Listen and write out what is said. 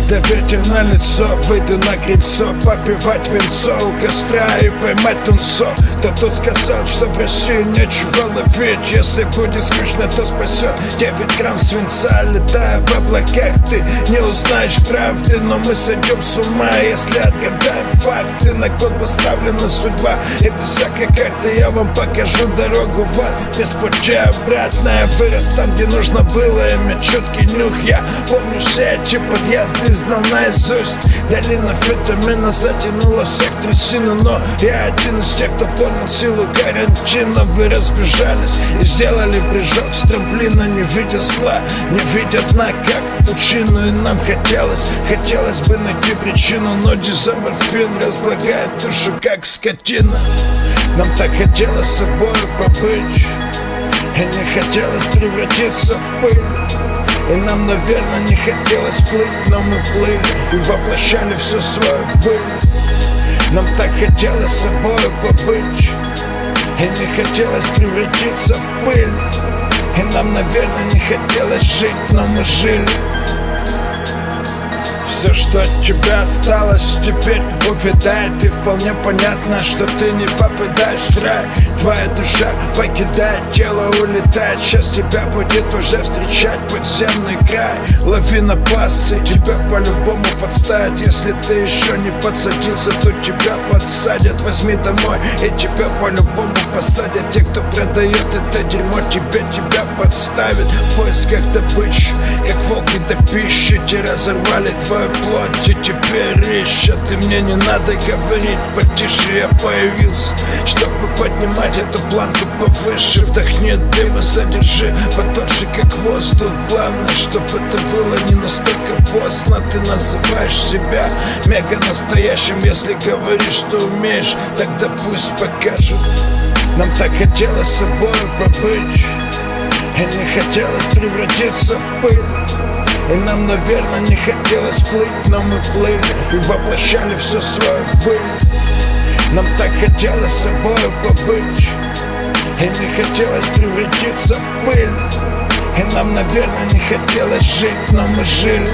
Когда ветер на лицо, выйду на крыльцо, попивать винцо у костра и поймать тунцо. Кто-то сказал, что в России нечего ловить, если будет скучно, то спасет 9 грамм свинца. Летая в облаках, ты не узнаешь правды, но мы сойдем с ума, если отгадаем факты. На кон поставлена судьба, и без всякой карты я вам покажу дорогу в ад. Без пути обратно, я вырос там, где нужно было иметь чуткий нюх. Я помню все эти подъезды, знал наизусть. Долина фетамина затянула всех в трясину, но я один из тех, кто понял силу карантина. Вы разбежались и сделали прыжок с трамплина, не видя зла, не видя дна, как в пучину. И нам хотелось бы найти причину, но дизоморфин разлагает душу, как скотина. Нам так хотелось с собой побыть, и не хотелось превратиться в пыль. И нам, наверное, не хотелось плыть, но мы плыли и воплощали все свое в быль. Нам так хотелось с собой побыть, и не хотелось превратиться в пыль. И нам, наверное, не хотелось жить, но мы жили. Все, что от тебя осталось, теперь увядает. И вполне понятно, что ты не попадаешь в рай. Твоя душа покидает тело, улетает. Сейчас тебя будет уже встречать подземный край. Лавина пассы, тебя по-любому подставят. Если ты еще не подсадился, то тебя подсадят. Возьми домой, и тебя по-любому посадят. Те, кто продает это дерьмо, тебя подставят. В поисках добычи, как волки до пищи, те разорвали твою плоть и теперь ищут. И мне не надо говорить потише, я появился, чтобы поднимать эту планку повыше. Вдохни дым и задержи потолще, как воздух. Главное, чтобы это было не настолько поздно. Ты называешь себя мега настоящим, если говоришь, что умеешь, тогда пусть покажут. Нам так хотелось с собой побыть, и не хотелось превратиться в пыль. И нам, наверное, не хотелось плыть, но мы плыли и воплощали все свое в быль. Нам так хотелось с собой побыть, и не хотелось превратиться в пыль. И нам, наверное, не хотелось жить, но мы жили.